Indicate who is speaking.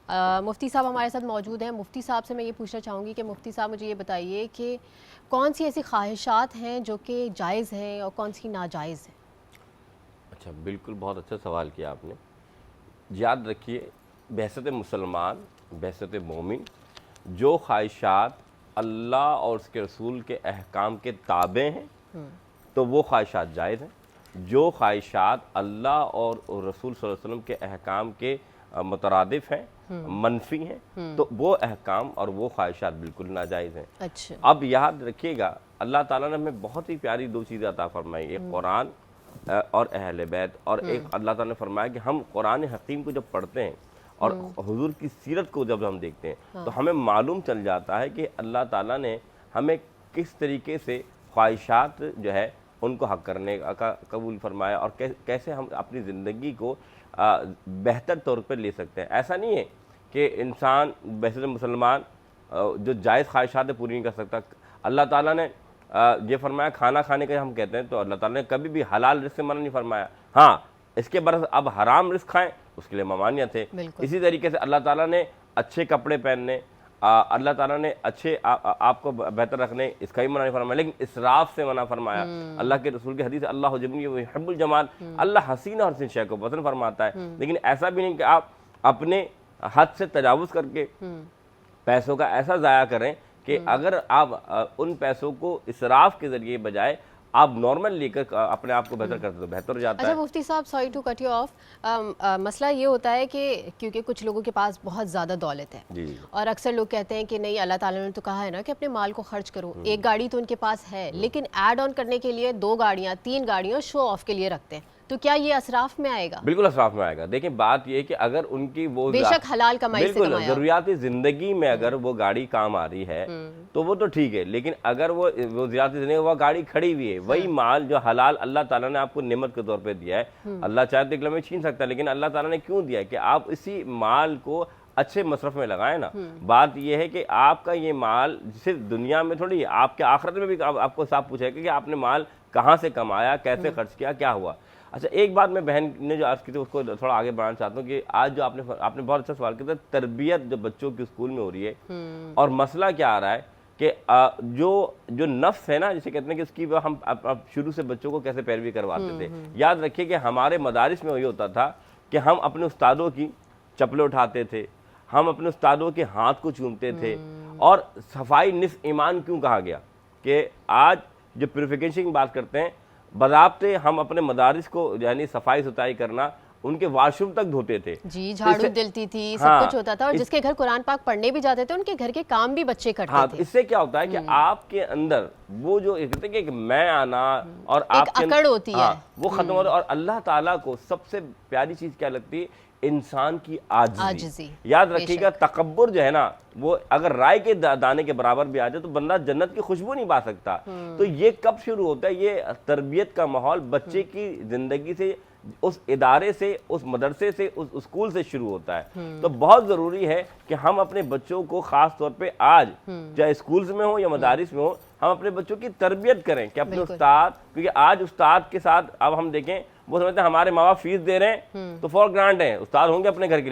Speaker 1: مفتی صاحب ہمارے ساتھ موجود ہیں. مفتی صاحب سے میں یہ پوچھنا چاہوں گی کہ مفتی صاحب مجھے یہ بتائیے کہ کون سی ایسی خواہشات ہیں جو کہ جائز ہیں اور کون سی ناجائز ہیں؟
Speaker 2: اچھا، بالکل بہت اچھا سوال کیا آپ نے. یاد رکھیے، بعثت مسلمان، بعثت مومن، جو خواہشات اللہ اور اس کے رسول کے احکام کے تابع ہیں تو وہ خواہشات جائز ہیں. جو خواہشات اللہ اور رسول صلی اللہ علیہ وسلم کے احکام کے مترادف ہیں، منفی ہیں، تو وہ احکام اور وہ خواہشات بالکل ناجائز ہیں.
Speaker 1: اچھا.
Speaker 2: اب یاد رکھیے گا، اللہ تعالیٰ نے ہمیں بحت ہی پیاری دو چیزیں عطا فرمائی، ایک قرآن اور اہل بیت، اور ایک اللہ تعالیٰ نے فرمایا کہ ہم قرآن حکیم کو جب پڑھتے ہیں اور حضور کی سیرت کو جب ہم دیکھتے ہیں تو ہمیں معلوم چل جاتا ہے کہ اللہ تعالیٰ نے ہمیں کس طریقے سے خواہشات جو ہے ان کو حق کرنے کا قبول فرمایا اور کیسے ہم اپنی زندگی کو بہتر طور پر لے سکتے ہیں. ایسا نہیں ہے کہ انسان بعثت مسلمان جو جائز خواہشات پوری نہیں کر سکتا. اللہ تعالیٰ نے یہ فرمایا کھانا کھانے کا ہم کہتے ہیں تو اللہ تعالیٰ نے کبھی بھی حلال رزق سے منع نہیں فرمایا. ہاں، اس کے برعکس اب حرام رزق کھائیں اس کے لیے ممانعت ہے. اسی طریقے سے اللہ تعالیٰ نے اچھے کپڑے پہننے، اللہ تعالیٰ نے اچھے آپ کو بہتر رکھنے، اس کا بھی منع نہیں فرمایا، لیکن اسراف سے منع فرمایا. اللہ کے رسول کی حدیث ہے اللہ جمیل یحب الجمال، اللہ حسین اور حسین شے کو پسند فرماتا ہے. لیکن ایسا بھی نہیں کہ آپ اپنے حد سے تجاوز کر کے پیسوں کا ایسا ضائع کریں کہ اگر آپ ان پیسوں کو اسراف کے ذریعے بجائے آپ نارمل لے کر اپنے آپ کو بہتر کرتے تو بہتر ہو جاتا ہے.
Speaker 1: اچھا مفتی صاحب، sorry to cut you off, مسئلہ یہ ہوتا ہے کہ کیونکہ کچھ لوگوں کے پاس بہت زیادہ دولت ہے
Speaker 2: جی،
Speaker 1: اور اکثر لوگ کہتے ہیں کہ نہیں، اللہ تعالیٰ نے تو کہا ہے نا کہ اپنے مال کو خرچ کرو. ایک گاڑی تو ان کے پاس ہے لیکن ایڈ آن کرنے کے لیے 2 گاڑیاں 3 گاڑیاں شو آف کے لیے رکھتے ہیں، تو کیا یہ اسراف میں آئے گا؟
Speaker 2: بالکل اسراف میں آئے گا. دیکھیں بات یہ ہے کہ اگر ان کی وہ
Speaker 1: بے شک حلال کمائی سے
Speaker 2: بالکل ضروریات زندگی میں اگر وہ گاڑی کام آ رہی ہے تو وہ تو ٹھیک ہے، لیکن اگر وہ ضروریات زندگی وہ گاڑی کھڑی ہوئی ہے، وہی مال جو حلال اللہ تعالیٰ نے آپ کو نعمت کے طور پہ دیا ہے، اللہ چاہے تو ایک لمحے چھین سکتا ہے، لیکن اللہ تعالیٰ نے کیوں دیا ہے کہ آپ اسی مال کو اچھے مصرف میں لگائیں نا. بات یہ ہے کہ آپ کا یہ مال صرف دنیا میں تھوڑی ہے، آپ کے آخرت میں بھی آپ کو صاحب پوچھے گا کہ آپ نے مال کہاں سے کمایا، کیسے خرچ کیا، کیا ہوا. اچھا، ایک بات میں بہن نے جو عرض کی تھی اس کو تھوڑا آگے بڑھانا چاہتا ہوں کہ آج جو آپ نے بہت اچھا سوال کیا تھا، تربیت جو بچوں کی اسکول میں ہو رہی ہے اور مسئلہ کیا آ رہا ہے کہ جو نفس ہے نا، جسے کہتے ہیں کہ اس کی ہم شروع سے بچوں کو کیسے پیروی کرواتے تھے. یاد رکھیے کہ ہمارے مدارس میں یہ ہوتا تھا کہ ہم اپنے استادوں کی چپلیں اٹھاتے تھے، ہم اپنے استادوں کے ہاتھ کو چومتے تھے. اور صفائی نصف ایمان کیوں کہا گیا کہ آج جو پیوریفیکیشن کی بات کرتے ہیں، بضابطے ہم اپنے مدارس کو یعنی صفائی ستھرائی کرنا، ان کے واش روم تک دھوتے تھے،
Speaker 1: جی، جھاڑو دلتی تھی، سب کچھ ہوتا تھا، اور جس کے گھر قرآن پاک پڑھنے بھی جاتے تھے ان کے گھر کے کام بھی بچے کرتے تھے.
Speaker 2: اس سے کیا ہوتا ہے کہ آپ کے اندر وہ جو کہتے ہیں کہ میں آنا اور آپ
Speaker 1: ایک اکڑ ہوتی ہے
Speaker 2: وہ ختم ہوتا ہے. اور اللہ تعالیٰ کو سب سے پیاری چیز کیا لگتی ہے؟ انسان کی عاجزی. یاد رکھیے گا، تکبر جو ہے نا، وہ اگر رائے کے دانے کے برابر بھی آ جائے تو بندہ جنت کی خوشبو نہیں پا سکتا. تو یہ کب شروع ہوتا ہے؟ یہ تربیت کا ماحول بچے کی زندگی سے، اس ادارے سے، اس مدرسے سے، اس اسکول سے شروع ہوتا ہے. تو بہت ضروری ہے کہ ہم اپنے بچوں کو خاص طور پہ آج چاہے اسکولز میں ہوں یا مدارس میں ہوں، ہم اپنے بچوں کی تربیت کریں کہ اپنے استاد، کیونکہ آج استاد کے ساتھ اب ہم دیکھیں وہ سمجھتے ہیں ہمارے ماں باپ فیس دے رہے ہیں تو فور گرانٹ ہیں، استاد ہوں گے اپنے گھر کے لیے.